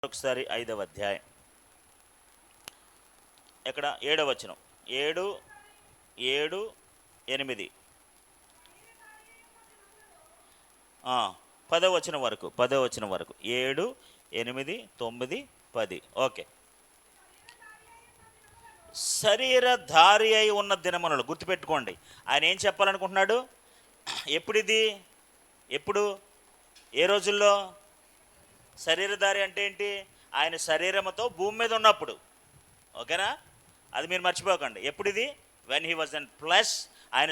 ఒకసారి 5వ అధ్యాయం ఇక్కడ 7వ వచనం 7, 7, 8 10వ వచనం వరకు 7, 8, 9, 10. ఓకే. శరీరధారి అయి ఉన్న దినములలో గుర్తుపెట్టుకోండి. ఆయన ఏం చెప్పాలనుకుంటున్నాడు? ఎప్పుడు ఏ రోజుల్లో? శరీరధారి అంటే ఏంటి? ఆయన శరీరముతో భూమి మీద ఉన్నప్పుడు. ఓకేనా? అది మీరు మర్చిపోకండి. ఎప్పుడిది? When he was in flesh. ఆయన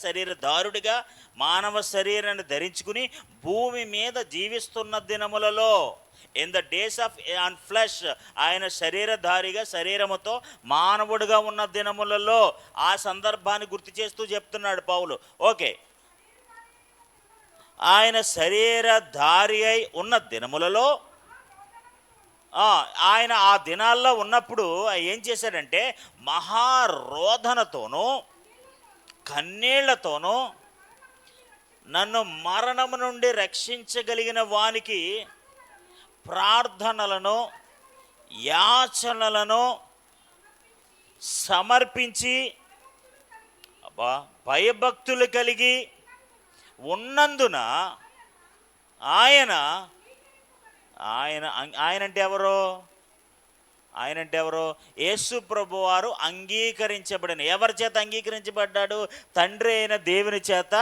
శరీరధారుడిగా మానవ శరీరాన్ని ధరించుకుని భూమి మీద జీవిస్తున్న దినములలో, in the days of on flesh, ఆయన శరీరధారిగా శరీరముతో మానవుడిగా ఉన్న దినములలో ఆ సందర్భాన్ని గుర్తు చేస్తూ చెప్తున్నాడు పౌలు. ఓకే. ఆయన శరీరధారి అయి ఉన్న దినములలో ఆయన ఆ దినాల్లో ఉన్నప్పుడు ఏం చేశాడంటే మహారోధనతోనూ కన్నీళ్లతోనూ నన్ను మరణము నుండి రక్షించగలిగిన వానికి ప్రార్థనలను యాచనలను సమర్పించి భయభక్తులు కలిగి ఉన్నందున ఆయన అంటే ఎవరు? యేసు ప్రభువారు అంగీకరించబడిన. ఎవరి చేత అంగీకరించబడ్డాడు? తండ్రి అయిన దేవుని చేత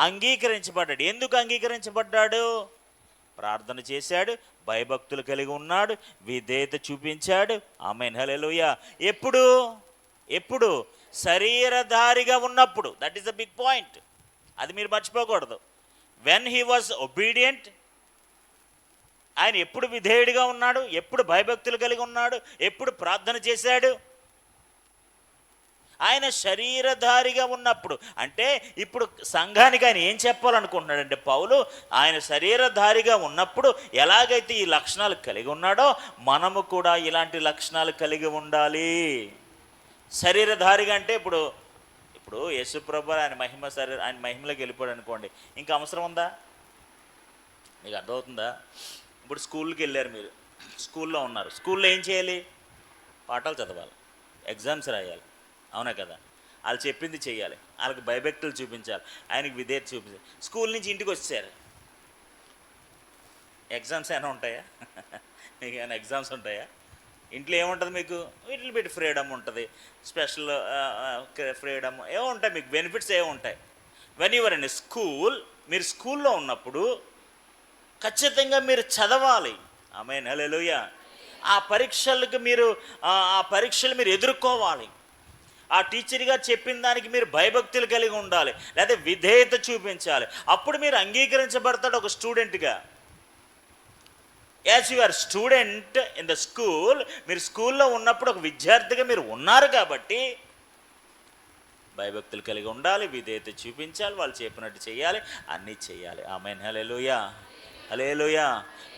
అంగీకరించబడ్డాడు. ఎందుకు అంగీకరించబడ్డాడు? ప్రార్థన చేశాడు, భయభక్తులు కలిగి ఉన్నాడు, విధేయత చూపించాడు. ఆమేన్, హల్లెలూయా. ఎప్పుడు? శరీరధారిగా ఉన్నప్పుడు. That is the big point. అది మీరు మర్చిపోకూడదు. వెన్ హీ వాజ్ ఒబీడియంట్, ఆయన ఎప్పుడు విధేయుడిగా ఉన్నాడు, ఎప్పుడు భయభక్తులు కలిగి ఉన్నాడు, ఎప్పుడు ప్రార్థన చేశాడు? ఆయన శరీరధారిగా ఉన్నప్పుడు. అంటే ఇప్పుడు సంఘానికి ఆయన ఏం చెప్పాలనుకుంటున్నాడంటే పౌలు, ఆయన శరీరధారిగా ఉన్నప్పుడు ఎలాగైతే ఈ లక్షణాలు కలిగి ఉన్నాడో మనము కూడా ఇలాంటి లక్షణాలు కలిగి ఉండాలి. శరీరధారిగా అంటే ఇప్పుడు యేసుప్రభు ఆయన మహిమలోకి వెళ్ళిపోయాడు అనుకోండి, ఇంకా అవసరం ఉందా? మీకు అర్థమవుతుందా? ఇప్పుడు స్కూల్కి వెళ్ళారు, మీరు స్కూల్లో ఉన్నారు. స్కూల్లో ఏం చేయాలి? పాఠాలు చదవాలి, ఎగ్జామ్స్ రాయాలి, అవునా కదా? వాళ్ళు చెప్పింది చేయాలి, వాళ్ళకి భయభక్తులు చూపించాలి, ఆయనకి విధేయత చూపించాలి. స్కూల్ నుంచి ఇంటికి వచ్చారు, ఎగ్జామ్స్ ఏమైనా ఉంటాయా? మీకు ఏమైనా ఎగ్జామ్స్ ఉంటాయా? ఇంట్లో ఏముంటుంది మీకు? వీటిని పెట్టి ఫ్రీడమ్ ఉంటుంది, స్పెషల్ ఫ్రీడమ్ ఏమో ఉంటాయి, మీకు బెనిఫిట్స్ ఏమో ఉంటాయి. వెన్ యువర్ ఇన్ స్కూల్, మీరు స్కూల్లో ఉన్నప్పుడు ఖచ్చితంగా మీరు చదవాలి. ఆమేన్, హల్లెలూయా. ఆ పరీక్షలు మీరు ఎదుర్కోవాలి. ఆ టీచర్గా చెప్పిన దానికి మీరు భయభక్తులు కలిగి ఉండాలి, లేదా విధేయత చూపించాలి. అప్పుడు మీరు అంగీకరించబడతాడు ఒక స్టూడెంట్గా. As you are student in the school, మీరు స్కూల్లో ఉన్నప్పుడు ఒక విద్యార్థిగా మీరు ఉన్నారు కాబట్టి భయభక్తులు కలిగి ఉండాలి, విధేయత చూపించాలి, వాళ్ళు చెప్పినట్టు చేయాలి, అన్నీ చేయాలి. ఆమేన్, హల్లెలూయా, హల్లెలూయా.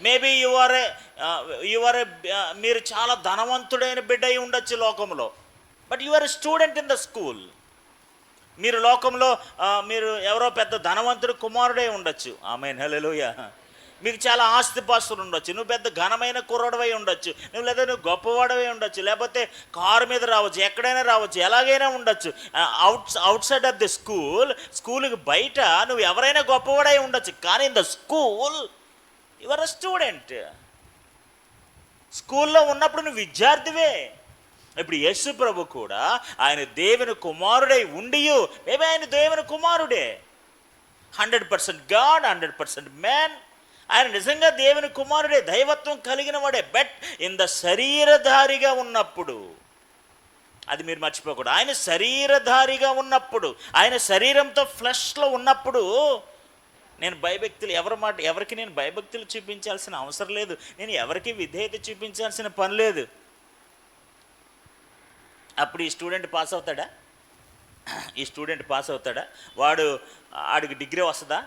మేబీ మీరు చాలా ధనవంతుడైన బిడ్డ అయి ఉండొచ్చు లోకంలో, but you are a student in the school. మీరు లోకంలో మీరు ఎవరో పెద్ద ధనవంతుడు కుమారుడై ఉండొచ్చు. ఆమేన్, హల్లెలూయా. మీకు చాలా ఆస్తిపాస్తులు ఉండొచ్చు, నువ్వు పెద్ద ఘనమైన కుర్రోడవై ఉండొచ్చు, నువ్వు గొప్పవాడవై ఉండొచ్చు, లేకపోతే కారు మీద రావచ్చు, ఎక్కడైనా రావచ్చు, ఎలాగైనా ఉండొచ్చు. అవుట్ సైడ్ ఆఫ్ ది స్కూల్కి బయట నువ్వు ఎవరైనా గొప్పవాడై ఉండొచ్చు, కానీ in the school you are a student. స్కూల్లో ఉన్నప్పుడు నువ్వు విద్యార్థివే. ఇప్పుడు యేసు ప్రభు కూడా ఆయన దేవుని కుమారుడై ఉండియు, మేబీ ఆయన దేవుని కుమారుడే, 100% గాడ్, 100% మ్యాన్. ఆయన నిజంగా దేవుని కుమారుడే, దైవత్వం కలిగిన వాడే. బట్ ఇన్ ద శరీరధారిగా ఉన్నప్పుడు, అది మీరు మర్చిపోకూడదు. ఆయన శరీరధారిగా ఉన్నప్పుడు, ఆయన శరీరంతో ఫ్లెష్లో ఉన్నప్పుడు నేను భయభక్తులు ఎవరికి నేను భయభక్తులు చూపించాల్సిన అవసరం లేదు, నేను ఎవరికి విధేయత చూపించాల్సిన పని లేదు. అప్పుడు ఈ స్టూడెంట్ పాస్ అవుతాడా? ఆడికి డిగ్రీ వస్తుందా?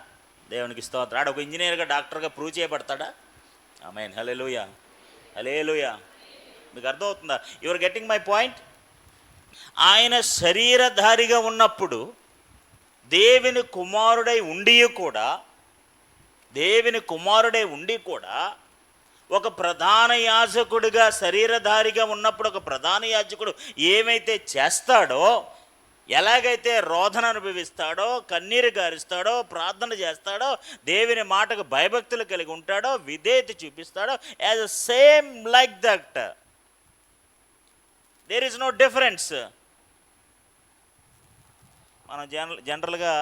దేవునికి స్తోత్రం. ఆడ ఒక ఇంజనీర్గా, డాక్టర్గా ప్రూవ్ చేయబడతాడా? ఆమేన్, హల్లెలూయా, హల్లెలూయా. మీకు అర్థమవుతుందా? You are getting my point. ఆయన శరీరధారిగా ఉన్నప్పుడు దేవుని కుమారుడై ఉండి కూడా ఒక ప్రధాన యాజకుడిగా శరీరధారిగా ఉన్నప్పుడు ఒక ప్రధాన యాజకుడు ఏమైతే చేస్తాడో, ఎలాగైతే రోదన అనుభవిస్తాడో, కన్నీరు గారుస్తాడో, ప్రార్థన చేస్తాడో, దేవుని మాటకు భయభక్తులు కలిగి ఉంటాడో, విధేయత చూపిస్తాడో, as a same like that there is no difference. మనం జనరల్గా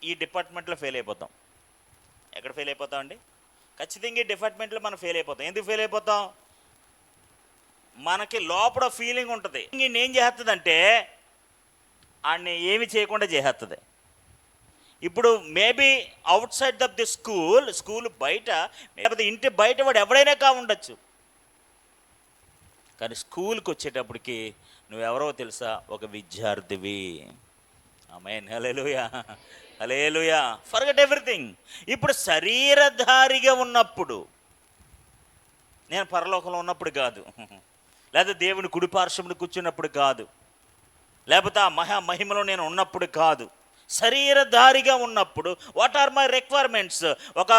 ఈ డిపార్ట్మెంట్లో ఫెయిల్ అయిపోతాం. ఎక్కడ ఫెయిల్ అయిపోతామండి? ఖచ్చితంగా ఈ డిపార్ట్మెంట్లో మనం ఫెయిల్ అయిపోతాం. ఎందుకు ఫెయిల్ అయిపోతాం? మనకి లోపల ఫీలింగ్ ఉంటుంది, ఏం చేస్తుందంటే ఆడిని ఏమి చేయకుండా చేస్తుంది. ఇప్పుడు maybe out side of the school బయట, లేకపోతే ఇంటి బయట వాడు ఎవడైనా ఉండొచ్చు, కానీ స్కూల్కి వచ్చేటప్పటికి నువ్వెవరో తెలుసా? ఒక విద్యార్థివి. ఆమేన్, హల్లెలూయా, హల్లెలూయా. Forget everything. ఇప్పుడు శరీరధారిగా ఉన్నప్పుడు, నేను పరలోకంలో ఉన్నప్పుడు కాదు, లేదా దేవుని కుడిపార్శ్వమున కూర్చున్నప్పుడు కాదు, లేకపోతే ఆ మహిమలో నేను ఉన్నప్పుడు కాదు, శరీరధారిగా ఉన్నప్పుడు వాట్ ఆర్ మై రిక్వైర్మెంట్స్? ఒక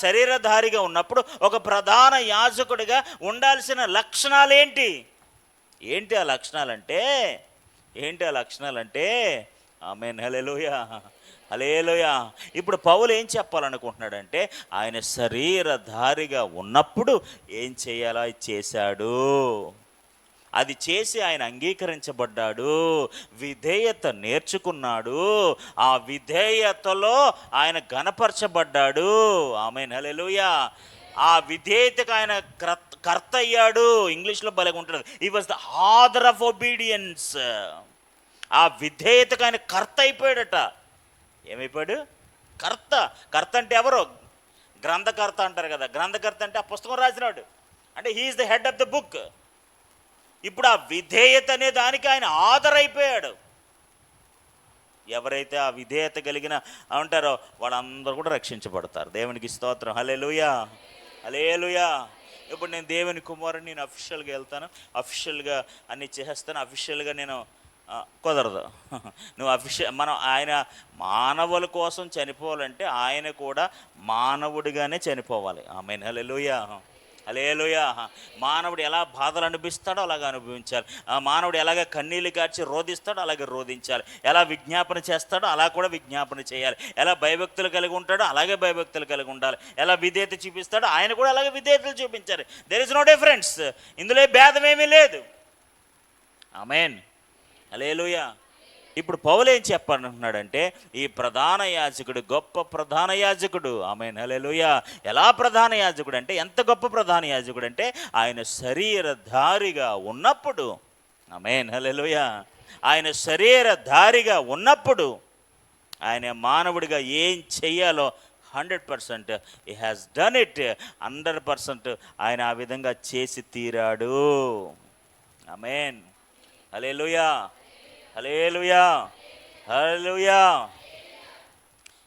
శరీరధారిగా ఉన్నప్పుడు ఒక ప్రధాన యాజకుడిగా ఉండాల్సిన లక్షణాలు ఏంటి? ఏంటి ఆ లక్షణాలంటే ఆమేన్, హల్లెలూయా, హల్లెలూయా. ఇప్పుడు పౌలు ఏం చెప్పాలనుకుంటున్నాడంటే, ఆయన శరీరధారిగా ఉన్నప్పుడు ఏం చేయాలో చేశాడు, అది చేసి ఆయన అంగీకరించబడ్డాడు, విధేయత నేర్చుకున్నాడు, ఆ విధేయతలో ఆయన ఘనపరచబడ్డాడు. ఆమేన్, హల్లెలూయా. ఆ విధేయతకు ఆయన కర్త అయ్యాడు. ఇంగ్లీష్లో భలే ఉంటుంది, he was the author of obedience. ఆ విధేయతకు ఆయన కర్త అయిపోయాడట. ఏమైపోయాడు? కర్త అంటే ఎవరు? గ్రంథకర్త అంటారు కదా. గ్రంథకర్త అంటే ఆ పుస్తకం రాసినాడు, అంటే he is the head of the book. ఇప్పుడు ఆ విధేయత అనే దానికి ఆయన ఆదరైపోయాడు. ఎవరైతే ఆ విధేయత కలిగిన ఉంటారో వాళ్ళందరూ కూడా రక్షించబడతారు. దేవునికి స్తోత్రం, హల్లెలూయా, హల్లెలూయా. ఇప్పుడు నేను దేవుని కుమారుని, నేను అఫీషియల్గా వెళ్తాను, అఫీషియల్గా అన్నీ చేస్తాను, అఫీషియల్గా నేను కుదరదు. నువ్వు మనం ఆయన మానవుల కోసం చనిపోవాలంటే ఆయన కూడా మానవుడిగానే చనిపోవాలి. ఆమేన్, హల్లెలూయా, హల్లెలూయా. మానవుడు ఎలా బాధలు అనుభవిస్తాడో అలాగే అనుభవించాలి. ఆ మానవుడు ఎలాగ కన్నీళ్ళు కార్చి రోధిస్తాడో అలాగే రోధించాలి. ఎలా విజ్ఞాపన చేస్తాడో అలా కూడా విజ్ఞాపన చేయాలి. ఎలా భయభక్తులు కలిగి ఉంటాడో అలాగే భయభక్తులు కలిగి ఉండాలి. ఎలా విధేయత చూపిస్తాడో ఆయన కూడా అలాగే విధేయతలు చూపించాలి. There is no difference. ఇందులో భేదం ఏమీ లేదు. ఆమేన్, హల్లెలూయా. ఇప్పుడు పౌలు ఏం చెప్పాలంటున్నాడంటే, ఈ ప్రధాన యాజకుడు గొప్ప ప్రధాన యాజకుడు. ఆమేన్, హల్లెలూయా. ఎలా ప్రధాన యాజకుడు అంటే, ఎంత గొప్ప ప్రధాన యాజకుడు అంటే, ఆయన శరీరధారిగా ఉన్నప్పుడు, ఆమేన్, హల్లెలూయా, ఆయన శరీరధారిగా ఉన్నప్పుడు ఆయన మానవుడిగా ఏం చెయ్యాలో 100% హీ హ్యాస్ డన్ ఇట్. 100% ఆయన ఆ విధంగా చేసి తీరాడు. ఆమేన్, హల్లెలూయా, హల్లెలూయా, హల్లెలూయా.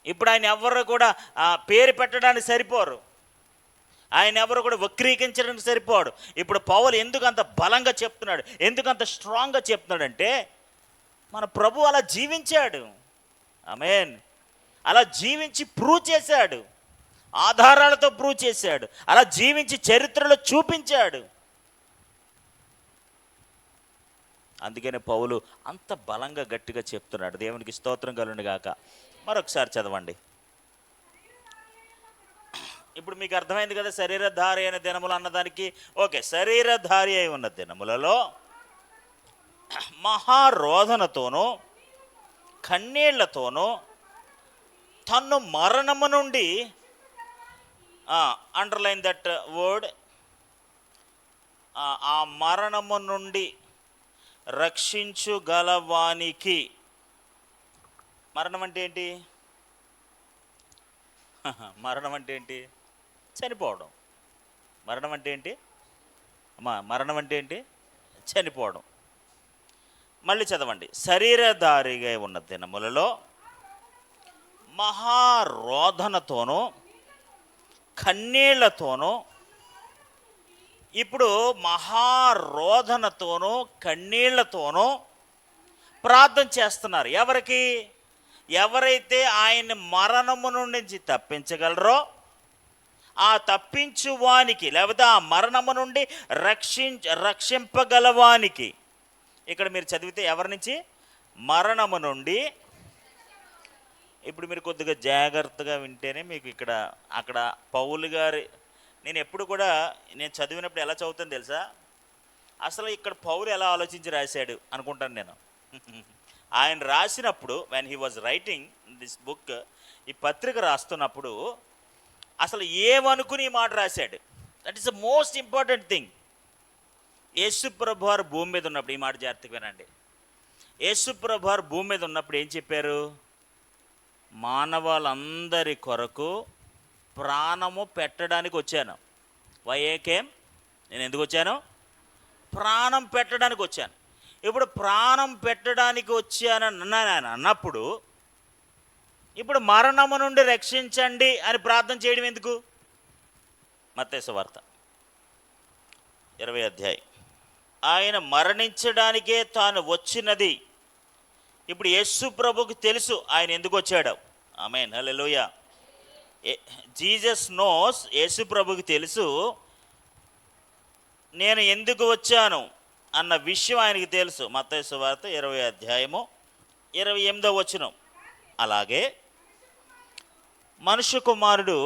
ఇప్పుడు ఆయన ఎవరు కూడా పేరు పెట్టడానికి సరిపోరు, ఆయన ఎవరు కూడా వక్రీకరించడానికి సరిపోడు. ఇప్పుడు పౌలు ఎందుకు అంత బలంగా చెప్తున్నాడు, ఎందుకు అంత స్ట్రాంగ్గా చెప్తున్నాడంటే, మన ప్రభు అలా జీవించాడు. ఆమేన్, అలా జీవించి ప్రూవ్ చేశాడు, ఆధారాలతో ప్రూవ్ చేశాడు, అలా జీవించి చరిత్రలో చూపించాడు. అందుకనే పౌలు అంత బలంగా గట్టిగా చెప్తున్నాడు. దేవునికి స్తోత్రం కలుగును గాక. మరొకసారి చదవండి. ఇప్పుడు మీకు అర్థమైంది కదా, శరీరధారి అయిన దినములు అన్నదానికి. ఓకే, శరీరధారి అయి ఉన్న దినములలో మహారోధనతోనూ కన్నీళ్లతోనూ తన్ను మరణము నుండి, అండర్లైన్ దట్ వర్డ్, ఆ మరణము నుండి రక్షించుగలవానికి. మరణం అంటే ఏంటి? మరణం అంటే ఏంటి? చనిపోవడం. మరణం అంటే ఏంటి అమ్మా? మరణం అంటే ఏంటి? చనిపోవడం. మళ్ళీ చదవండి. శరీరధారిగా ఉన్న దినములలో మహారోధనతోనూ కన్నీళ్లతోనూ, ఇప్పుడు మహారోధనతోనూ కన్నీళ్లతోనూ ప్రార్థన చేస్తున్నారు. ఎవరికి? ఎవరైతే ఆయన్ని మరణము నుంచి తప్పించగలరో, ఆ తప్పించువానికి, లేకపోతే ఆ మరణము నుండి రక్షింపగలవానికి. ఇక్కడ మీరు చదివితే ఎవరి నుంచి? మరణము నుండి. ఇప్పుడు మీరు కొద్దిగా జాగ్రత్తగా వింటేనే మీకు ఇక్కడ అక్కడ పౌలు గారి, నేను ఎప్పుడు కూడా నేను చదివినప్పుడు ఎలా చదువుతాను తెలుసా, అసలు ఇక్కడ పౌలు ఎలా ఆలోచించి రాశాడు అనుకుంటాను నేను. ఆయన రాసినప్పుడు when he was writing this book, ఈ పత్రిక రాస్తున్నప్పుడు అసలు ఏమనుకుని ఈ మాట రాశాడు. That is the most important thing. యేసుప్రభు వారు భూమి మీద ఉన్నప్పుడు, ఈ మాట జాగ్రత్తగా వినండి, యేసుప్రభు వారు భూమి మీద ఉన్నప్పుడు ఏం చెప్పారు? మానవాళ్ళందరి కొరకు ప్రాణము పెట్టడానికి వచ్చాను. వైఏకేం, నేను ఎందుకు వచ్చాను? ప్రాణం పెట్టడానికి వచ్చాను. ఇప్పుడు ప్రాణం పెట్టడానికి వచ్చానని ఆయన అన్నప్పుడు, ఇప్పుడు మరణము నుండి రక్షించండి అని ప్రార్థన చేయడం ఎందుకు? మత్తయి సువార్త 20వ అధ్యాయం. ఆయన మరణించడానికే తాను వచ్చినది. ఇప్పుడు యేసు ప్రభుకి తెలుసు ఆయన ఎందుకు వచ్చాడు. ఆమేన్, హల్లెలూయా. జీసస్ నోస్, యేసు ప్రభుకి తెలుసు నేను ఎందుకు వచ్చాను అన్న విషయం ఆయనకి తెలుసు. మత్తయి సువార్త 20వ అధ్యాయము 28వ వచనం. అలాగే మనుష్య కుమారుడు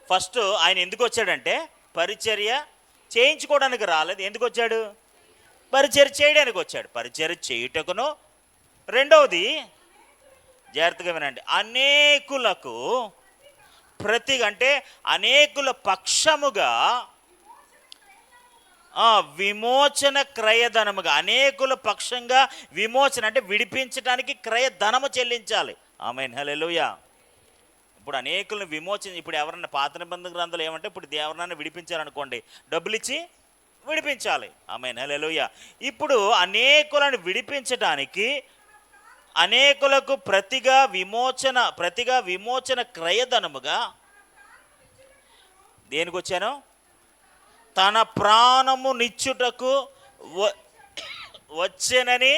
ఫస్ట్ ఆయన ఎందుకు వచ్చాడంటే పరిచర్య చేయించుకోవడానికి రాలేదు. ఎందుకు వచ్చాడు? పరిచర్య చేయడానికి వచ్చాడు. పరిచర్య చేయుటకును, రెండవది జాగ్రత్తగా వినండి, అనేకులకు అంటే అనేకుల పక్షముగా విమోచన క్రయధనముగా, అనేకుల పక్షంగా విమోచన అంటే విడిపించడానికి క్రయధనము చెల్లించాలి. ఆమేన్, హల్లెలూయా. ఇప్పుడు అనేకులను ఇప్పుడు ఎవరన్నా పాత నిబంధన గ్రంథాలు ఏమంటే, ఇప్పుడు ఎవరన్నా విడిపించాలనుకోండి, డబ్బులు ఇచ్చి విడిపించాలి. ఆమేన్, హల్లెలూయా. ఇప్పుడు అనేకులను విడిపించడానికి, అనేకులకు ప్రతిగా విమోచన క్రయధనముగా దేనికి వచ్చాను? తన ప్రాణము నిచ్చుటకు వచ్చేనని.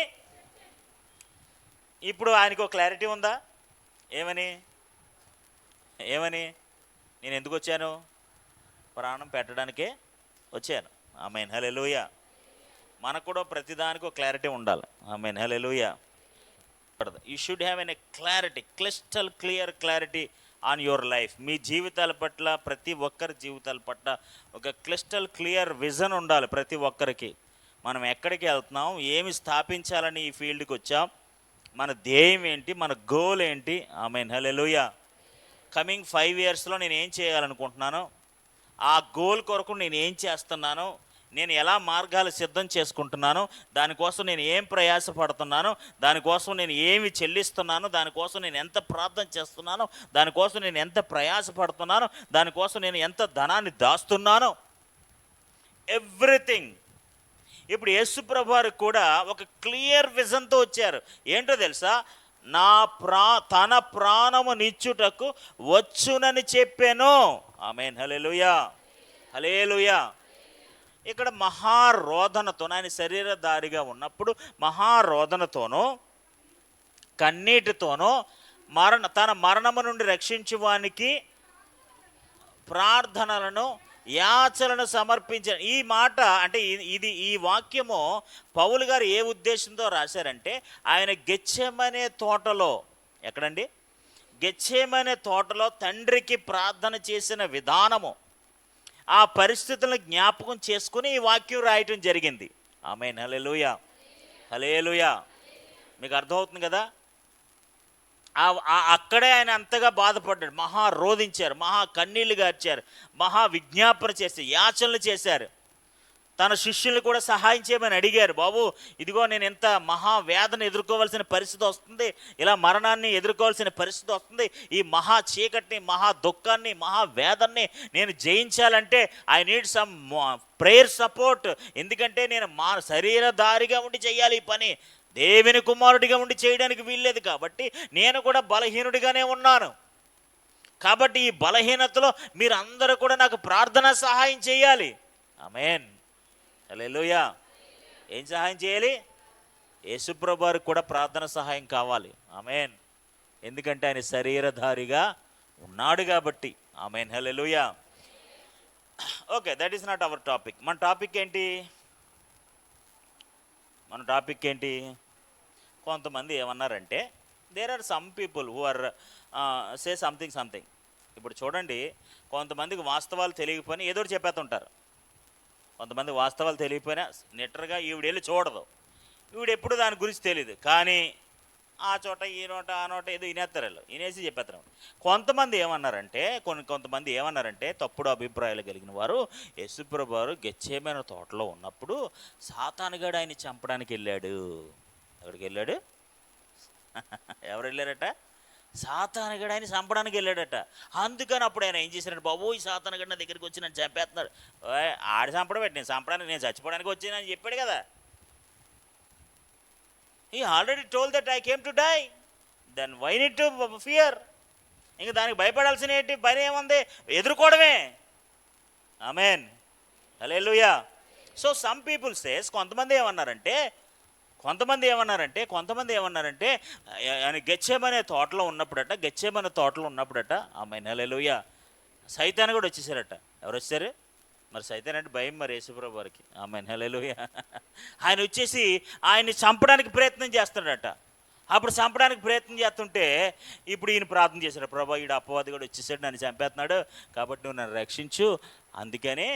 ఇప్పుడు ఆయనకు క్లారిటీ ఉందా? ఏమని నేను ఎందుకు వచ్చాను? ప్రాణం పెట్టడానికే వచ్చాను. ఆమేన్, హల్లెలూయా. మనకు కూడా ప్రతిదానికి ఒక క్లారిటీ ఉండాలి. ఆమేన్, హల్లెలూయా. You should have an clarity, crystal clear clarity on your life. మీ జీవితాల పట్ల, ప్రతి ఒక్కరి జీవితాల పట్ల ఒక క్లిస్టల్ క్లియర్ విజన్ ఉండాలి ప్రతి ఒక్కరికి. మనం ఎక్కడికి వెళ్తున్నాం, ఏమి స్థాపించాలని ఈ ఫీల్డ్కి వచ్చాం, మన ధ్యేయం ఏంటి, మన గోల్ ఏంటి. ఆమేన్, హల్లెలూయా. కమింగ్ 5 yearsలో నేను ఏం చేయాలనుకుంటున్నాను, ఆ గోల్ కొరకు నేను ఏం చేస్తున్నాను, నేను ఎలా మార్గాలు సిద్ధం చేసుకుంటున్నాను, దానికోసం నేను ఏం ప్రయాసపడుతున్నాను, దానికోసం నేను ఏమి చెల్లిస్తున్నాను, దానికోసం నేను ఎంత ప్రార్థన చేస్తున్నాను, దానికోసం నేను ఎంత ప్రయాసపడుతున్నాను, దానికోసం నేను ఎంత ధనాన్ని దాస్తున్నాను, ఎవ్రీథింగ్. ఇప్పుడు యేసుప్రభు వారు కూడా ఒక క్లియర్ విజన్తో వచ్చారు. ఏంటో తెలుసా? తన ప్రాణము నిచ్చుటకు వచ్చునని చెప్పాను. ఆమేన్, హల్లెలూయా, హల్లెలూయా. ఇక్కడ మహారోదనతో, ఆయన శరీరధారిగా ఉన్నప్పుడు మహారోదనతోనూ కన్నీటితోనూ తన మరణము నుండి రక్షించువానికి ప్రార్థనలను, యాచనలను సమర్పించిన ఈ మాట. అంటే ఈ వాక్యము పౌలు గారు ఏ ఉద్దేశంతో రాశారంటే, ఆయన గెత్సేమనే తోటలో, ఎక్కడండి? గెత్సేమనే తోటలో తండ్రికి ప్రార్థన చేసిన విధానము, ఆ పరిస్థితులను జ్ఞాపకం చేసుకుని ఈ వాక్యం రాయటం జరిగింది. ఆమేన్, హల్లెలూయా, హల్లెలూయా. మీకు అర్థమవుతుంది కదా? అక్కడే ఆయన అంతగా బాధపడ్డాడు, మహా రోధించారు, మహా కన్నీళ్లు గార్చారు, మహా విజ్ఞాపన చేశారు, యాచనలు చేశారు. తన శిష్యుల్ని కూడా సహాయం చేయమని అడిగారు. బాబు, ఇదిగో నేను ఎంత మహా వేదన ఎదుర్కోవాల్సిన పరిస్థితి వస్తుంది, ఇలా మరణాన్ని ఎదుర్కోవాల్సిన పరిస్థితి వస్తుంది, ఈ మహా చీకటిని, మహా దుఃఖాన్ని, మహా వేదన్ని నేను జయించాలంటే I need some prayer support. ఎందుకంటే నేను శరీరధారిగా ఉండి చేయాలి ఈ పని, దేవుని కుమారుడిగా ఉండి చేయడానికి వీల్లేదు. కాబట్టి నేను కూడా బలహీనుడిగానే ఉన్నాను. కాబట్టి ఈ బలహీనతలో మీరందరూ కూడా నాకు ప్రార్థన సహాయం చేయాలి. ఆమేన్, హల్లెలూయా. ఏం సహాయం చేయాలి? యేసుప్రభు వారికి కూడా ప్రార్థన సహాయం కావాలి. ఆమేన్. ఎందుకంటే ఆయన శరీరధారిగా ఉన్నాడు కాబట్టి. ఆమేన్. హల్లెలూయా. Okay, that is not our topic. మన టాపిక్ ఏంటి? కొంతమంది ఏమన్నారంటే, there are some people who are say something. ఇప్పుడు చూడండి, కొంతమందికి వాస్తవాలు తెలియకపోయినా ఏదో ఒకటి చెప్పేస్తుంటారు. కొంతమంది వాస్తవాలు తెలియకపోయినా నిట్టరుగా ఈవిడెళ్ళి చూడదు, ఈవిడెప్పుడు దాని గురించి తెలియదు, కానీ ఆ చోట ఈ నోట ఆ నోట ఏదో వినేస్తారు, వాళ్ళు వినేసి చెప్పేస్తారు. కొంతమంది ఏమన్నారంటే తప్పుడు అభిప్రాయాలు కలిగిన వారు, యేసుప్రభు వారు గెత్సేమనే తోటలో ఉన్నప్పుడు సాతానుగాడు ఆయన చంపడానికి వెళ్ళాడు. ఎక్కడికి వెళ్ళాడు? ఎవరు వెళ్ళారట? సాతానుగాడు ఆయన చంపడానికి వెళ్ళాడట. అందుకని అప్పుడు ఆయన ఏం చేశాడంటే, బాబు ఈ సాతానుగాడు నా దగ్గరికి వచ్చి నన్ను చంపేస్తున్నాడు. ఆడి చంపడం పెట్టి నేను చచ్చిపోవడానికి వచ్చానని చెప్పాడు కదా. He already told that I came to die. Then why need to fear? ఇంక దానికి భయపడాల్సిన పని ఏముంది? ఎదుర్కోవడమే. ఆమేన్. హల్లెలూయా. సో సమ్ పీపుల్ సేస్, కొంతమంది ఏమన్నారంటే ఆయన గెత్సేమనే తోటలో ఉన్నప్పుడట. ఆమేన్. హల్లెలూయా. సైతాను కూడా వచ్చేసారట. ఎవరు వచ్చారు? మరి సైతాన్ అంటే భయం మరి యేసుప్రభు వారికి. ఆమేన్. హల్లెలూయా. ఆయన వచ్చేసి ఆయన్ని చంపడానికి ప్రయత్నం చేస్తున్నాడట. అప్పుడు చంపడానికి ప్రయత్నం చేస్తుంటే ఇప్పుడు ఈయన ప్రార్థన చేశాడు, ప్రభా ఈడు అపవాది కూడా వచ్చేసాడు, నన్ను చంపేస్తున్నాడు, కాబట్టి నువ్వు నన్ను రక్షించు. అందుకనే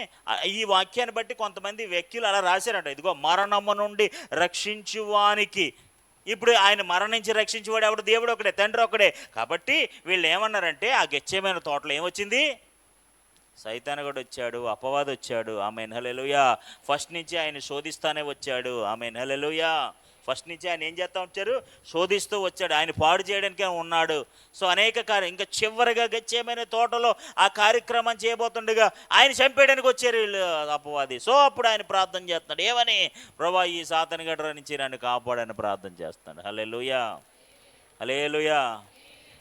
ఈ వాక్యాన్ని బట్టి కొంతమంది వ్యక్తులు అలా రాశారట, ఇదిగో మరణము నుండి రక్షించువానికి. ఇప్పుడు ఆయన మరణించి రక్షించేవాడు ఎవడు? దేవుడు ఒకడే, తండ్రి ఒకడే. కాబట్టి వీళ్ళు ఏమన్నారంటే, ఆ గెత్సేమనే తోటలో ఏమొచ్చింది? సైతాను కూడా వచ్చాడు, అపవాది వచ్చాడు. ఆమేన్. హల్లెలూయా. ఫస్ట్ నుంచి ఆయన శోధిస్తానే వచ్చాడు. ఆమేన్. హల్లెలూయా. ఫస్ట్ నుంచి ఆయన ఏం చేస్తూ వచ్చారు? శోధిస్తూ వచ్చాడు. ఆయన పాడు చేయడానికే ఉన్నాడు. సో అనేక ఇంకా చివరిగా గెత్సేమనే తోటలో ఆ కార్యక్రమం చేయబోతుండగా ఆయన చంపేయడానికి వచ్చారు వీళ్ళు, అపవాది. సో అప్పుడు ఆయన ప్రార్థన చేస్తున్నాడు. ఏమని? ప్రభా ఈ సాతాను గడ్ర నుంచి నన్ను కాపాడని ప్రార్థన చేస్తున్నాడు. హల్లెలూయా. హల్లెలూయా.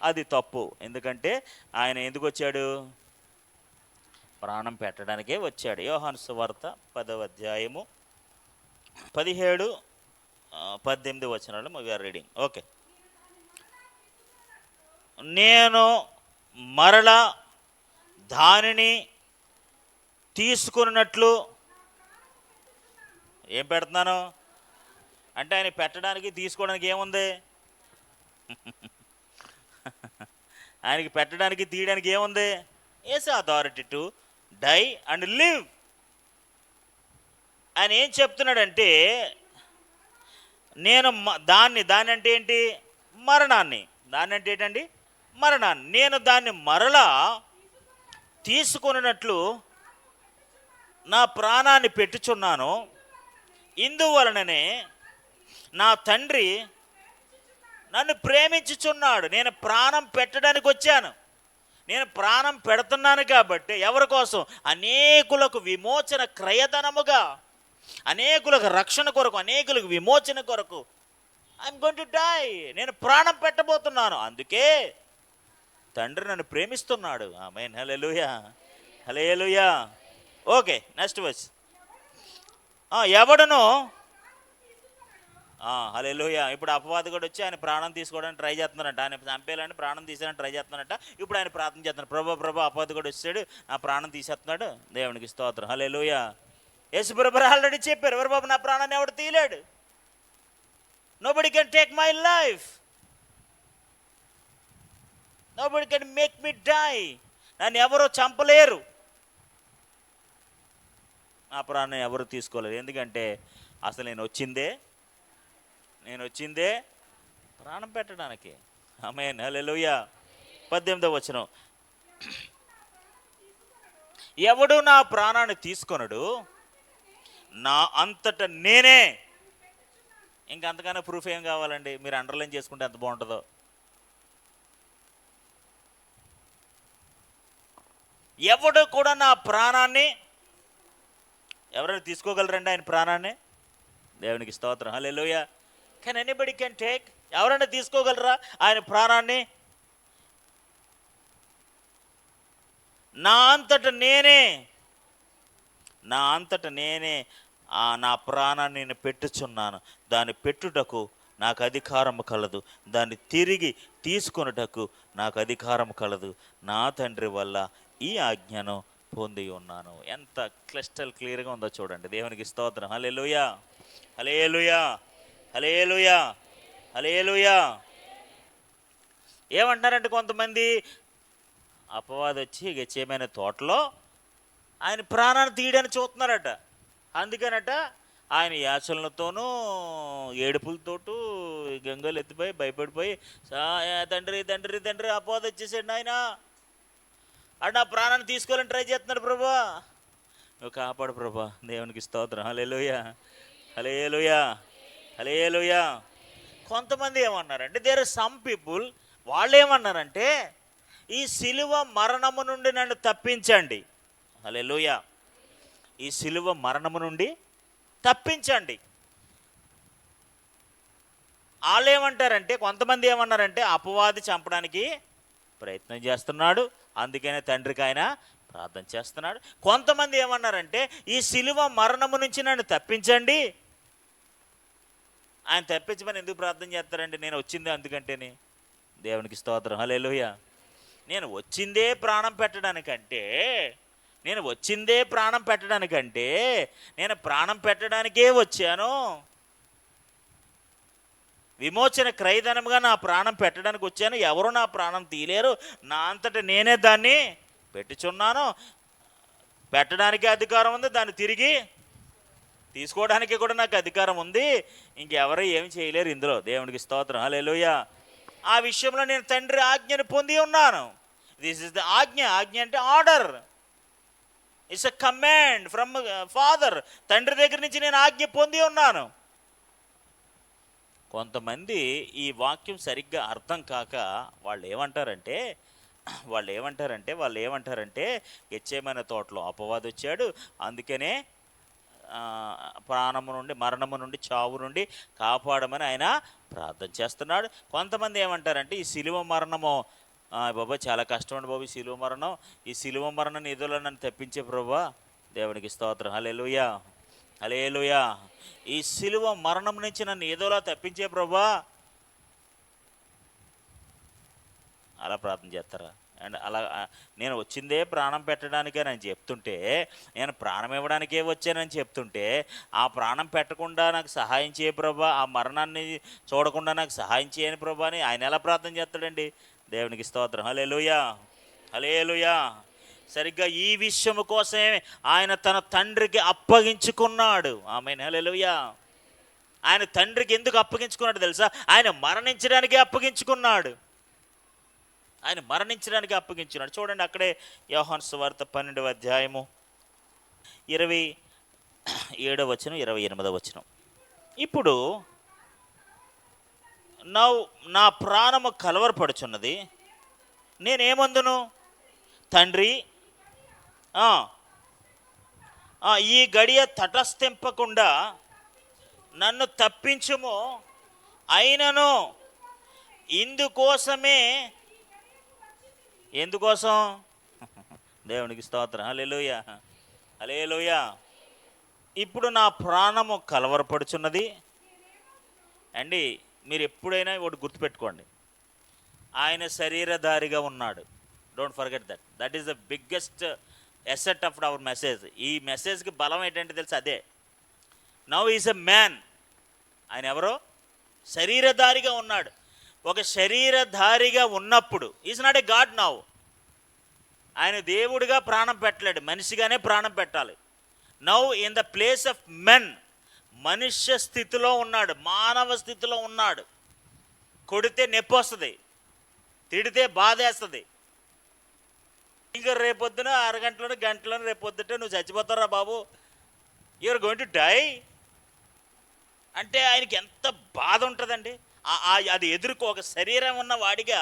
అది తప్పు. ఎందుకంటే ఆయన ఎందుకు వచ్చాడు? ప్రాణం పెట్టడానికే వచ్చాడు. యోహాను సువార్త 10వ అధ్యాయము 17-18 వచనాలు వీఆర్ రీడింగ్. ఓకే. నేను మరలా దానిని తీసుకున్నట్లు ఏం పెడుతున్నాను అంటే, ఆయన పెట్టడానికి తీసుకోవడానికి ఏముంది? ఆయనకి పెట్టడానికి తీయడానికి ఏముంది? Has authority to die and live. ఆయన ఏం చెప్తున్నాడంటే, నేను దాన్ని అంటే ఏంటి? మరణాన్ని. దాన్ని అంటే ఏంటండి? మరణాన్ని. నేను దాన్ని మరలా తీసుకున్నట్లు నా ప్రాణాన్ని పెట్టుచున్నాను. ఇందువలననే నా తండ్రి నన్ను ప్రేమించుచున్నాడు. నేను ప్రాణం పెట్టడానికి వచ్చాను. నేను ప్రాణం పెడుతున్నాను కాబట్టి ఎవరి కోసం? అనేకులకు విమోచన క్రయధనముగా, అనేకులకు రక్షణ కొరకు, అనేకులకు విమోచన కొరకు. I'm going to die. నేను ప్రాణం పెట్టబోతున్నాను. అందుకే తండ్రి నన్ను ప్రేమిస్తున్నాడు. ఆమేన్. హల్లెలూయా. హల్లెలూయా. Okay, next verse. ఎవడును హల్లెలూయా. ఇప్పుడు అపవాది కూడా వచ్చి ఆయన ప్రాణం తీసుకోవడానికి ట్రై చేస్తున్నారంట. ఆయన చంపేయాలని ప్రాణం తీసేయాలని ట్రై చేస్తున్నారంట. ఇప్పుడు ఆయన ప్రార్థన చేస్తున్నాడు, ప్రభా అపవాది కూడా వచ్చాడు, నా ప్రాణం తీసేస్తున్నాడు. దేవునికి స్తోత్రం. హల్లెలూయా. యేసుప్రభు ఆల్రెడీ చెప్పారు, ఎవరు బాబు నా ప్రాణాన్ని ఎవడు తీయలేడు. Nobody can take my life, nobody can make me die. నన్ను ఎవరో చంపలేరు, నా ప్రాణం ఎవరు తీసుకోలేరు. ఎందుకంటే అసలు నేను వచ్చిందే ప్రాణం పెట్టడానికి. ఆమేన్. హల్లెలూయా. 18వ వచనం. ఎవడు నా ప్రాణాన్ని తీసుకొనడు, నా అంతట నేనే. ఇంకంతకన్నా ప్రూఫ్ ఏం కావాలండి? మీరు అండర్లైన్ చేసుకుంటే ఎంత బాగుంటుందో. ఎవడు కూడా నా ప్రాణాన్ని, ఎవరైనా తీసుకోగలరండి ఆయన ప్రాణాన్ని? దేవునికి స్తోత్రం. హల్లెలూయా. Can anybody can take? ఎవరైనా తీసుకోగలరా ఆయన ప్రాణాన్ని? నా అంతట నేనే నా ప్రాణాన్ని నేను పెట్టుచున్నాను, దాన్ని పెట్టుటకు నాకు అధికారం కలదు, దాన్ని తిరిగి తీసుకొనుటకు నాకు అధికారం కలదు, నా తండ్రి వల్ల ఈ ఆజ్ఞను పొంది ఉన్నాను. ఎంత క్లియర్గా ఉందో చూడండి. దేవునికి స్తోత్రం. హల్లెలూయా, హల్లెలూయా, హల్లెలూయా, హల్లెలూయా. ఏమంటున్నారంటే కొంతమంది, అపవాది వచ్చి గెత్సేమనే తోటలో ఆయన ప్రాణాన్ని తీయడానికి చూస్తున్నారట. అందుకనట ఆయన యాచనలతోనూ ఏడుపులతోటూ గంగలు ఎత్తిపోయి భయపడిపోయి, తండ్రి తండ్రి తండ్రి అపవాది వచ్చేసాడు ఆయన, అడు నా ప్రాణాన్ని తీసుకోవాలని ట్రై చేస్తున్నాడు, ప్రభా నువ్వు కాపాడు ప్రభా. దేవునికి స్తోత్రం. హల్లెలూయా, హల్లెలూయా, హల్లెలూయా. కొంతమంది ఏమన్నారంటే, దేర్ ఆర్ సమ్ పీపుల్, వాళ్ళు ఏమన్నారంటే, ఈ సిలువ మరణము నుండి నన్ను తప్పించండి. హల్లెలూయా, ఈ సిలువ మరణము నుండి తప్పించండి. వాళ్ళు ఏమంటారంటే, కొంతమంది ఏమన్నారంటే, అపవాది చంపడానికి ప్రయత్నం చేస్తున్నాడు, అందుకనే తండ్రికి ఆయన ప్రార్థన చేస్తున్నాడు. కొంతమంది ఏమన్నారంటే, ఈ సిలువ మరణము నుంచి నన్ను తప్పించండి. ఆయన తప్పించమని ఎందుకు ప్రార్థన చేస్తారండి? నేను వచ్చింది అందుకంటేనే. దేవునికి స్తోత్రం. హల్లెలూయా. నేను వచ్చిందే ప్రాణం పెట్టడానికంటే, నేను ప్రాణం పెట్టడానికే వచ్చాను. విమోచన క్రయధనముగా నా ప్రాణం పెట్టడానికి వచ్చాను. ఎవరు నా ప్రాణం తీయలేరు, నా అంతటా నేనే దాన్ని పెట్టుచున్నాను. పెట్టడానికి అధికారం ఉంది, దాన్ని తిరిగి తీసుకోవడానికి కూడా నాకు అధికారం ఉంది. ఇంకెవరు ఏమి చేయలేరు ఇందులో. దేవునికి స్తోత్రం. హల్లెలూయా. ఆ విషయంలో నేను తండ్రి ఆజ్ఞను పొంది ఉన్నాను. దిస్ ఇస్ ద ఆజ్ఞ. ఆజ్ఞ అంటే order, it's a command from father. తండ్రి దగ్గర నుంచి నేను ఆజ్ఞ పొంది ఉన్నాను. కొంతమంది ఈ వాక్యం సరిగ్గా అర్థం కాక వాళ్ళు ఏమంటారంటే గెత్సేమనే తోటలో అపవాది వచ్చాడు, అందుకనే మరణము నుండి చావు నుండి కాపాడమని ఆయన ప్రార్థన చేస్తున్నాడు. కొంతమంది ఏమంటారంటే, ఈ సిలువ మరణము బాబా చాలా కష్టం అండి బాబు, ఈ సిలువ మరణం ఏదోలో నన్ను తప్పించే ప్రభా. దేవునికి స్తోత్రం. హల్లెలూయా, హల్లెలూయా. ఈ సిలువ మరణం నుంచి నన్ను ఏదోలా తప్పించే ప్రభా, అలా ప్రార్థన చేస్తారా? అండ్ అలా నేను వచ్చిందే ప్రాణం పెట్టడానికే నేను చెప్తుంటే, నేను ప్రాణం ఇవ్వడానికే వచ్చానని చెప్తుంటే, ఆ ప్రాణం పెట్టకుండా నాకు సహాయం చేయ ప్రభా, ఆ మరణాన్ని చూడకుండా నాకు సహాయం చేయని ప్రభా అని ఆయన ఎలా ప్రార్థన చేస్తాడండి? దేవునికి స్తోత్రం. హల్లెలూయా, హల్లెలూయా. సరిగ్గా ఈ విషయము కోసమే ఆయన తన తండ్రికి అప్పగించుకున్నాడు. ఆమేన్, హల్లెలూయా. ఆయన తండ్రికి ఎందుకు అప్పగించుకున్నాడు తెలుసా? ఆయన మరణించడానికే అప్పగించుకున్నాడు. చూడండి, అక్కడే యోహాను సువార్త 12వ అధ్యాయము 27వ వచనం 28వ వచనం. ఇప్పుడు నా ప్రాణము కలవరపడుచున్నది, నేనేమందును? తండ్రి, ఈ గడియ తటస్థింపకుండా నన్ను తప్పించుము, అయినను ఎందుకోసం? దేవునికి స్తోత్రం. హల్లెలూయా, హల్లెలూయా. ఇప్పుడు నా ప్రాణము కలవరపడుచున్నది అండి. మీరు ఎప్పుడైనా ఒకటి గుర్తుపెట్టుకోండి, ఆయన శరీరధారిగా ఉన్నాడు. Don't forget that is the biggest asset of our message. ఈ మెసేజ్కి బలం ఏంటంటే తెలుసు, అదే. Now is a man. ఆయన ఎవరో శరీరధారిగా ఉన్నాడు. ఒక శరీరధారిగా ఉన్నప్పుడు is not a God. Now ఆయన దేవుడిగా ప్రాణం పెట్టలేడు, మనిషిగానే ప్రాణం పెట్టాలి. Now in the place of men, మనుష్య స్థితిలో ఉన్నాడు, మానవ స్థితిలో ఉన్నాడు. కొడితే నొప్పి వస్తుంది, తిడితే బాధేస్తుంది. ఇంకా రేపొద్దున గంటలోనే రేపొద్దుటే నువ్వు చచ్చిపోతారా బాబు, యూఆర్ గోయింగ్ టు డై అంటే ఆయనకి ఎంత బాధ ఉంటుందండి. అది ఒక శరీరం ఉన్న వాడిగా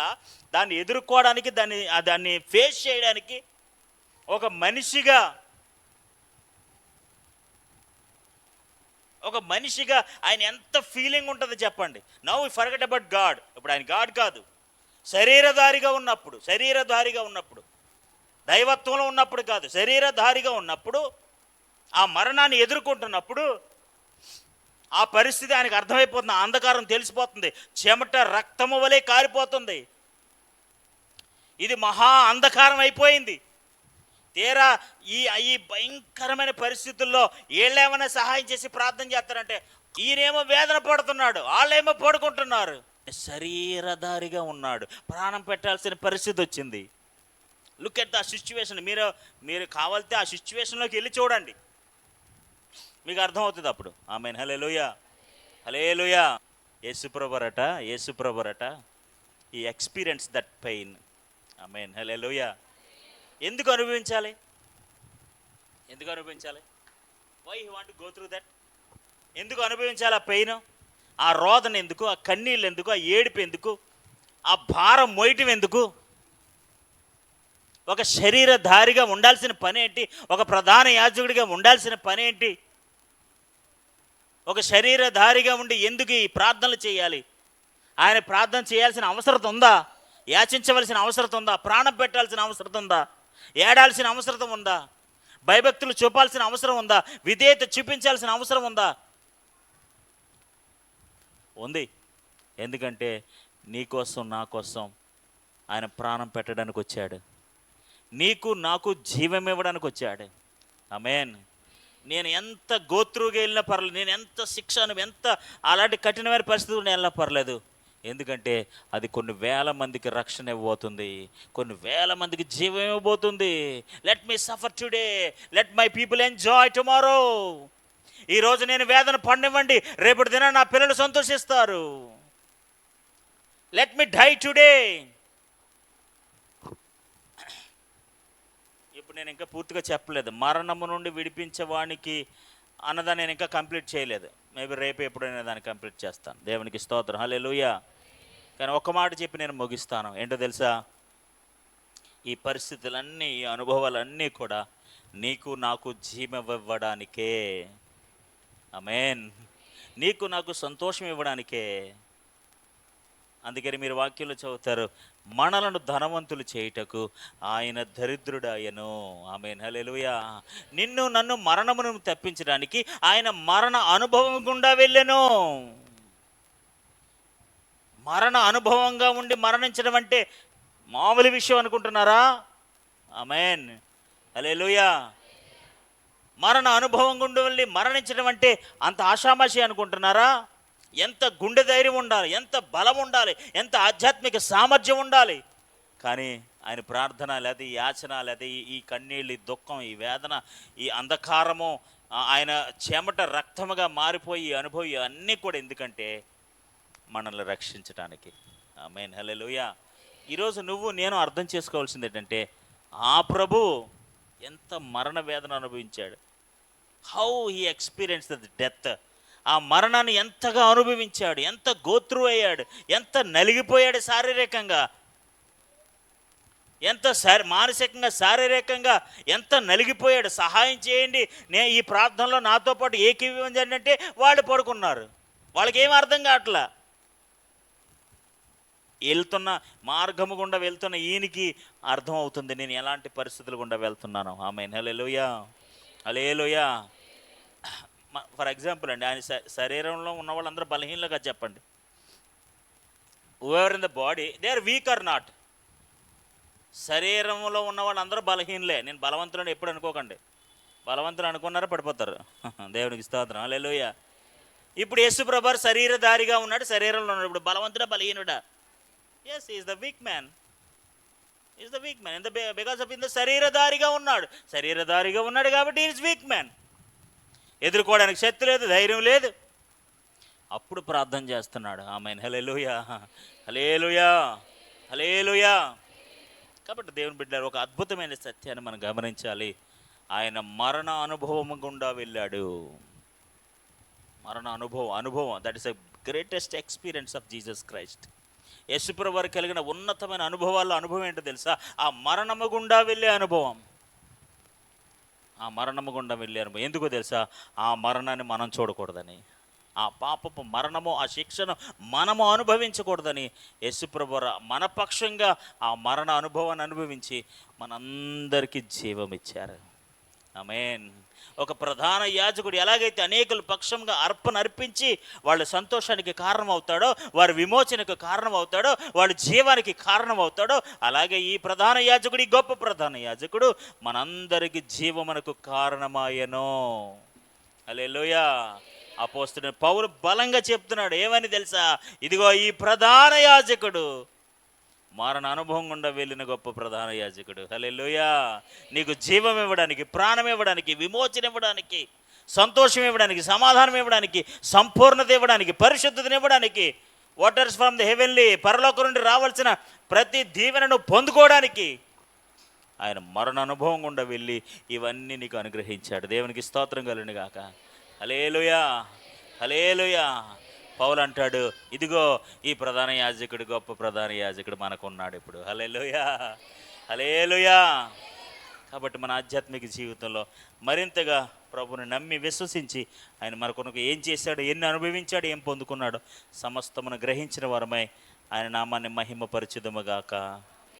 దాన్ని ఎదుర్కోవడానికి, దాన్ని ఫేస్ చేయడానికి ఒక మనిషిగా ఆయన ఎంత ఫీలింగ్ ఉంటుంది చెప్పండి. Now we forget about God. ఇప్పుడు ఆయన గాడ్ కాదు, శరీరధారిగా ఉన్నప్పుడు, దైవత్వంలో ఉన్నప్పుడు కాదు, శరీరధారిగా ఉన్నప్పుడు ఆ మరణాన్ని ఎదుర్కొంటున్నప్పుడు ఆ పరిస్థితి ఆయనకు అర్థమైపోతుంది, ఆ అంధకారం తెలిసిపోతుంది, చెమట రక్తము వలె కారిపోతుంది, ఇది మహా అంధకారం అయిపోయింది. తీరా ఈ భయంకరమైన పరిస్థితుల్లో వీళ్ళేమైనా సహాయం చేసి ప్రార్థన చేస్తారంటే ఈయనేమో వేదన పడుతున్నాడు, వాళ్ళేమో పడుకుంటున్నారు. శరీరధారిగా ఉన్నాడు, ప్రాణం పెట్టాల్సిన పరిస్థితి వచ్చింది. Look at the situation. మీరు కావాలితే ఆ సిచ్యువేషన్లోకి వెళ్ళి చూడండి, మీకు అర్థమవుతుంది అప్పుడు. ఆమేన్, హల్లెలూయా, హల్లెలూయా. యేసుప్రభురట ఈ experience that pain. Amen, hallelujah. ఎందుకు అనుభవించాలి? Why he want to go through that? ఎందుకు అనుభవించాలి ఆ పెయిన్? ఆ రోదన ఎందుకు? ఆ కన్నీళ్ళు ఎందుకు? ఆ ఏడుపు ఎందుకు? ఆ భారం మోయటం ఎందుకు? ఒక శరీరధారిగా ఉండాల్సిన పని ఏంటి? ఒక ప్రధాన యాజకుడిగా ఉండాల్సిన పని ఏంటి? ఒక శరీరధారిగా ఉండి ఎందుకు ఈ ప్రార్థనలు చేయాలి? ఆయన ప్రార్థన చేయాల్సిన అవసరం ఉందా? యాచించవలసిన అవసరం ఉందా? ప్రాణం పెట్టాల్సిన అవసరం ఉందా? ఏడాల్సిన అవసరం ఉందా? భయభక్తులు చూపాల్సిన అవసరం ఉందా? విధేయత చూపించాల్సిన అవసరం ఉందా? ఉంది. ఎందుకంటే నీకోసం నా కోసం ఆయన ప్రాణం పెట్టడానికి వచ్చాడు, నీకు నాకు జీవం ఇవ్వడానికి వచ్చాడు. ఆమేన్. నేను ఎంత గోత్రుగా వెళ్ళినా పర్లేదు, నేను ఎంత శిక్షను, ఎంత అలాంటి కఠినమైన పరిస్థితులు వెళ్ళినా పర్లేదు. ఎందుకంటే అది కొన్ని వేల మందికి రక్షణ ఇవ్వబోతుంది, కొన్ని వేల మందికి జీవం ఇవ్వబోతుంది. Let me suffer today, let my people enjoy tomorrow. ఈరోజు నేను వేదన పడినివ్వండి, రేపటి దిన నా పిల్లలు సంతోషిస్తారు. Let me die today. ఇప్పుడు నేను ఇంకా పూర్తిగా చెప్పలేదు, మరణము నుండి విడిపించేవానికి అన్నదాన్ని నేను ఇంకా కంప్లీట్ చేయలేదు. మేబీ రేపు ఎప్పుడైనా దాన్ని కంప్లీట్ చేస్తాను. దేవునికి స్తోత్రం, హల్లెలూయా. కానీ ఒక్క మాట చెప్పి నేను ముగిస్తాను. ఏంటో తెలుసా? ఈ పరిస్థితులన్నీ, ఈ అనుభవాలన్నీ కూడా నీకు నాకు జీవం ఇవ్వడానికే. ఆమేన్. నీకు నాకు సంతోషం ఇవ్వడానికే. అందుకని మీరు వాక్యంలో చదువుతారు, మనలను ధనవంతులు చేయుటకు ఆయన దరిద్రుడాయను. ఆమేన్, హల్లెలూయా. నిన్ను నన్ను మరణమును తప్పించడానికి ఆయన మరణ అనుభవం గుండా వెళ్ళెను. మరణ అనుభవంగా ఉండి మరణించడం అంటే మామూలు విషయం అనుకుంటున్నారా? ఆమేన్, హల్లెలూయా. మరణ అనుభవం గుండా వెళ్ళి మరణించడం అంటే అంత ఆషామాషి అనుకుంటున్నారా? ఎంత గుండె ధైర్యం ఉండాలి, ఎంత బలం ఉండాలి, ఎంత ఆధ్యాత్మిక సామర్థ్యం ఉండాలి. కానీ ఆయన ప్రార్థన, లేదా ఈ యాచన, లేదా ఈ కన్నీళ్ళు, ఈ దుఃఖం, ఈ వేదన, ఈ అంధకారము, ఆయన చెమట రక్తముగా మారిపోయి అనుభవి అన్నీ కూడా ఎందుకంటే మనల్ని రక్షించడానికి. ఆమేన్, హల్లెలూయా. ఈరోజు నువ్వు నేను అర్థం చేసుకోవాల్సింది ఏంటంటే ఆ ప్రభు ఎంత మరణ వేదన అనుభవించాడు. How he experience the death. ఆ మరణాన్ని ఎంతగా అనుభవించాడు, ఎంత గోత్రు అయ్యాడు, ఎంత నలిగిపోయాడు శారీరకంగా, ఎంత మానసికంగా శారీరకంగా ఎంత నలిగిపోయాడు. సహాయం చేయండి, నేను ఈ ప్రార్థనలో నాతో పాటు ఏకీభవించండి అంటే వాళ్ళు పడుకున్నారు. వాళ్ళకి ఏం అర్థం కావట్లా. వెళ్తున్న మార్గము గుండా వెళ్తున్న ఈయనకి అర్థం అవుతుంది నేను ఎలాంటి పరిస్థితులు గుండా వెళ్తున్నాను. ఆమేన్, హల్లెలూయా, హల్లెలూయా. ఫర్ ఎగ్జాంపుల్ అండి, ఆయన శరీరంలో ఉన్న వాళ్ళందరూ బలహీనలుగా చెప్పండి. Whoever in the body they are weak or not. శరీరంలో ఉన్న వాళ్ళందరూ బలహీనలే. నేను బలవంతులను ఎప్పుడు అనుకోకండి, బలవంతులు అనుకున్నారా పడిపోతారు. దేవునికి స్తోత్రం, హల్లెలూయా. ఇప్పుడు యేసుప్రభు శరీరధారిగా ఉన్నాడు, శరీరంలో ఉన్నాడు. ఇప్పుడు బలవంతుడా బలహీనుడా? Yes, is the weak man. Is the weak man because of in the శరీరధారిగా ఉన్నాడు. శరీరధారిగా ఉన్నాడు కాబట్టి ఈజ్ వీక్ మ్యాన్. ఎదుర్కోవడానికి శక్తి లేదు, ధైర్యం లేదు. అప్పుడు ప్రార్థన చేస్తున్నాడు. ఆమేన్, హల్లెలూయా, హల్లెలూయా, హల్లెలూయా. కాబట్టి దేవుని బిడ్డలారా, ఒక అద్భుతమైన సత్యాన్ని మనం గమనించాలి. ఆయన మరణ అనుభవం గుండా వెళ్ళాడు. మరణ అనుభవం that is the greatest experience of Jesus Christ. యేసుప్రభువు వారికి కలిగిన ఉన్నతమైన అనుభవం ఏంటో తెలుసా? ఆ మరణము గుండా వెళ్ళే అనుభవం. ఆ మరణము గుండా వెళ్ళే అనుభవం ఎందుకో తెలుసా? ఆ మరణాన్ని మనం చూడకూడదని, ఆ పాపపు మరణము, ఆ శిక్షను మనము అనుభవించకూడదని యేసుప్రభువు మన పక్షంగా ఆ మరణ అనుభవాన్ని అనుభవించి మనందరికీ జీవం ఇచ్చారు. ఆమేన్. ఒక ప్రధాన యాజకుడు ఎలాగైతే అనేకుల పక్షంగా అర్పణ అర్పించి వాళ్ళ సంతోషానికి కారణం అవుతాడో, వారి విమోచనకు కారణం అవుతాడో, వాళ్ళ జీవానికి కారణం అవుతాడో, అలాగే ఈ ప్రధాన యాజకుడు, ఈ గొప్ప ప్రధాన యాజకుడు మనందరికి జీవమునకు కారణమాయను. హల్లెలూయా. అపోస్తలుడైన పౌలు బలంగా చెప్తున్నాడు, ఏమని తెలుసా? ఇదిగో ఈ ప్రధాన యాజకుడు, మరణ అనుభవం గుండా వెళ్ళిన గొప్ప ప్రధాన యాజకుడు. హల్లెలూయా. నీకు జీవం ఇవ్వడానికి, ప్రాణం ఇవ్వడానికి, విమోచన ఇవ్వడానికి, సంతోషం ఇవ్వడానికి, సమాధానం ఇవ్వడానికి, సంపూర్ణత ఇవ్వడానికి, పరిశుద్ధతను ఇవ్వడానికి, వాటర్స్ ఫ్రమ్ ది హెవెన్లీ, పరలోకం నుండి రావాల్సిన ప్రతి దీవెనను పొందుకోవడానికి ఆయన మరణ అనుభవం గుండా వెళ్ళి ఇవన్నీ నీకు అనుగ్రహించాడు. దేవునికి స్తోత్రం కలుగును గాక. హల్లెలూయా, హల్లెలూయా. పౌలు అంటాడు, ఇదిగో ఈ ప్రధాన యాజకుడు, గొప్ప ప్రధాన యాజకుడు మనకున్నాడు ఇప్పుడు. హల్లెలూయా, హల్లెలూయా. కాబట్టి మన ఆధ్యాత్మిక జీవితంలో మరింతగా ప్రభుని నమ్మి విశ్వసించి ఆయన మనకు ఏం చేశాడు, ఎన్ని అనుభవించాడు, ఏం పొందుకున్నాడో సమస్తమును గ్రహించిన వారమై ఆయన నామాన్ని మహిమపరచుదుముగాక.